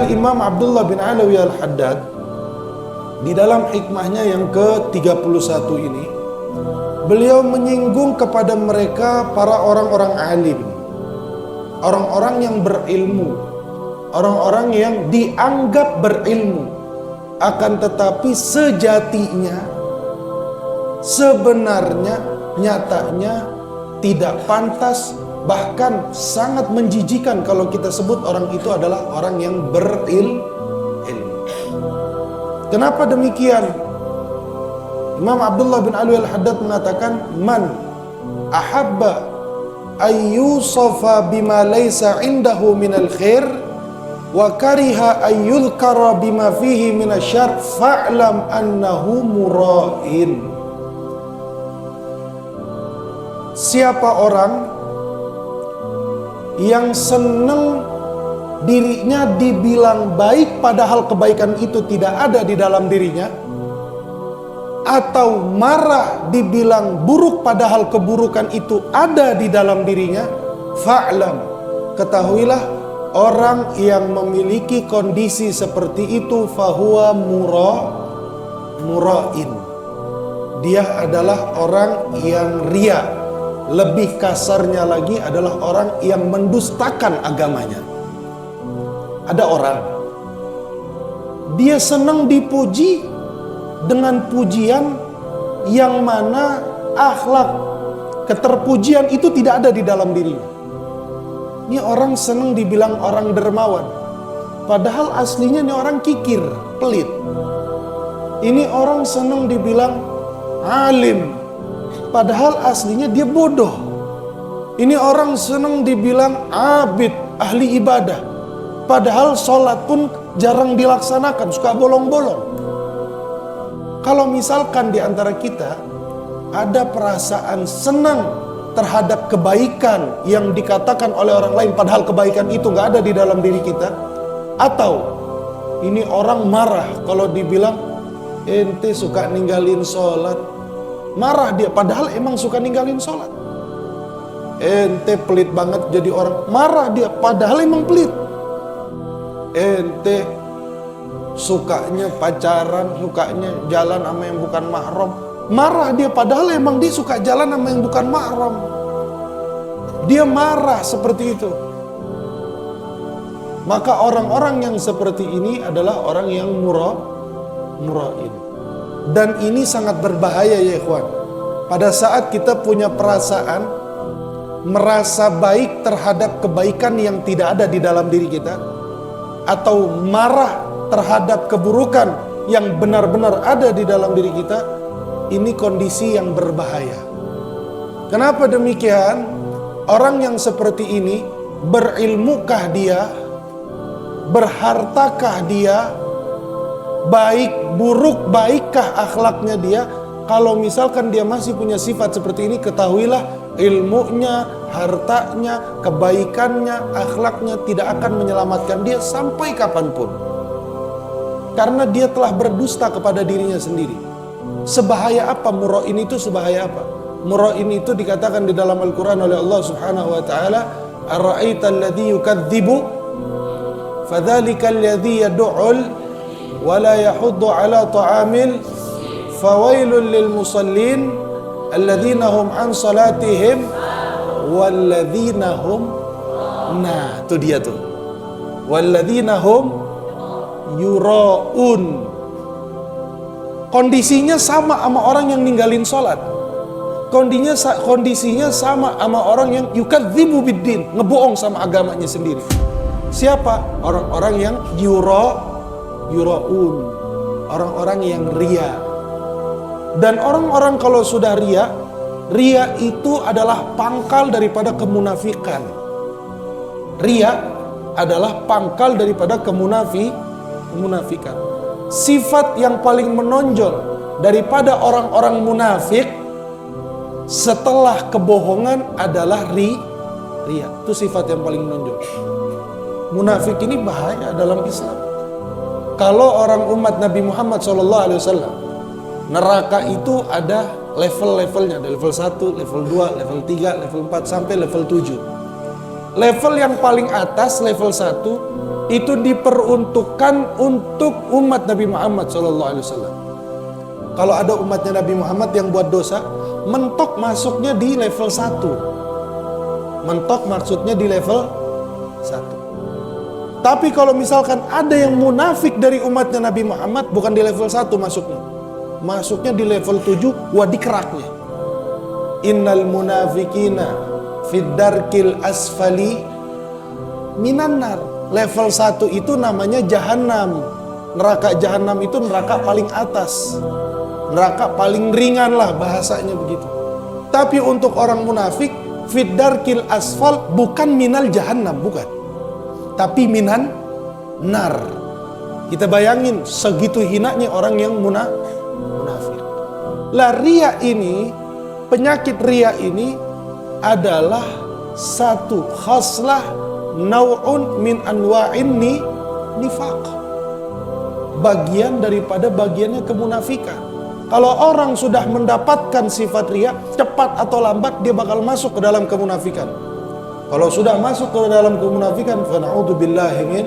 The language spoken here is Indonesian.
Imam Abdullah bin Alawi Al-Haddad di dalam hikmahnya yang ke-31 ini, beliau menyinggung kepada mereka para orang-orang alim, orang-orang yang berilmu, orang-orang yang dianggap berilmu, akan tetapi sejatinya, sebenarnya, nyatanya tidak pantas, bahkan sangat menjijikan kalau kita sebut orang itu adalah orang yang berilmu. Kenapa demikian? Imam Abdullah bin Alawi Al-Haddad mengatakan, man ahabba ayyusafa bima laysa indahu minal khair wa kariha ayyudhkara bima fihi minasyarr fa'lam annahu mura'in. Siapa orang yang senang dirinya dibilang baik padahal kebaikan itu tidak ada di dalam dirinya, atau marah dibilang buruk padahal keburukan itu ada di dalam dirinya, fa'lam, ketahuilah orang yang memiliki kondisi seperti itu fahuwa mura'in, dia adalah orang yang ria. Lebih kasarnya lagi adalah orang yang mendustakan agamanya. Ada orang, dia senang dipuji dengan pujian yang mana akhlak keterpujian itu tidak ada di dalam dirinya. Ini orang senang dibilang orang dermawan, padahal aslinya ini orang kikir, pelit. Ini orang senang dibilang alim, padahal aslinya dia bodoh. Ini orang senang dibilang abid, ahli ibadah, padahal sholat pun jarang dilaksanakan, suka bolong-bolong. Kalau misalkan di antara kita ada perasaan senang terhadap kebaikan yang dikatakan oleh orang lain, padahal kebaikan itu nggak ada di dalam diri kita, atau ini orang marah kalau dibilang ente suka ninggalin sholat, marah dia padahal emang suka ninggalin sholat. Ente pelit banget jadi orang, marah dia padahal emang pelit. Ente sukanya pacaran, sukanya jalan sama yang bukan mahram, marah dia padahal emang dia suka jalan sama yang bukan mahram. Dia marah seperti itu. Maka orang-orang yang seperti ini adalah orang yang mura'in. Dan ini sangat berbahaya ya ikhwan. Pada saat kita punya perasaan merasa baik terhadap kebaikan yang tidak ada di dalam diri kita, atau marah terhadap keburukan yang benar-benar ada di dalam diri kita, ini kondisi yang berbahaya. Kenapa demikian? Orang yang seperti ini, berilmukah dia? Berhartakah dia? Baik, buruk, baikkah akhlaknya dia? Kalau misalkan dia masih punya sifat seperti ini, ketahuilah ilmunya, hartanya, kebaikannya, akhlaknya tidak akan menyelamatkan dia sampai kapanpun. Karena dia telah berdusta kepada dirinya sendiri. Sebahaya apa mura'in itu? Sebahaya apa? Mura'in itu dikatakan di dalam Al-Quran oleh Allah Subhanahu wa ta'ala, ara'aita alladhi yukadzibu fadhalika alladhi yadu'ul wa la yahuddu ala ta'amil fawailul lil musallin alladzina hum an salatihim walladzina hum, nah itu dia tuh, walladzina hum yura'un. Kondisinya sama sama orang yang ninggalin sholat. Kondisinya sama sama orang yang yukadzibu biddin, ngebohong sama agamanya sendiri. Siapa? Orang-orang yang yura'un, orang-orang yang ria. Dan orang-orang kalau sudah ria itu adalah pangkal daripada kemunafikan. Ria adalah pangkal daripada kemunafikan. Sifat yang paling menonjol daripada orang-orang munafik setelah kebohongan adalah ria. Itu sifat yang paling menonjol. Munafik ini bahaya dalam Islam. Kalau orang umat Nabi Muhammad SAW, neraka itu ada level-levelnya, ada level 1, level 2, level 3, level 4 sampai level 7. Level yang paling atas level 1 itu diperuntukkan untuk umat Nabi Muhammad SAW. Kalau ada umatnya Nabi Muhammad yang buat dosa, mentok masuknya di level 1. Mentok maksudnya di level 1. Tapi kalau misalkan ada yang munafik dari umatnya Nabi Muhammad, bukan di level 1 masuknya. Masuknya di level 7, dikeraknya. Innal munafikina fid darkil asfali minan nar. Level 1 itu namanya jahanam. Neraka jahanam itu neraka paling atas. Neraka paling ringan lah bahasanya begitu. Tapi untuk orang munafik, fid darkil asfal bukan minal jahanam, bukan. Tapi minan nar. Kita bayangin segitu hinanya orang yang munafik. Lah ria ini, penyakit ria ini adalah satu khaslah nau'un min anwa'in nifaq. Bagian daripada bagiannya kemunafikan. Kalau orang sudah mendapatkan sifat ria, cepat atau lambat dia bakal masuk ke dalam kemunafikan. Kalau sudah masuk ke dalam kemunafikan, fa na'udzubillahi min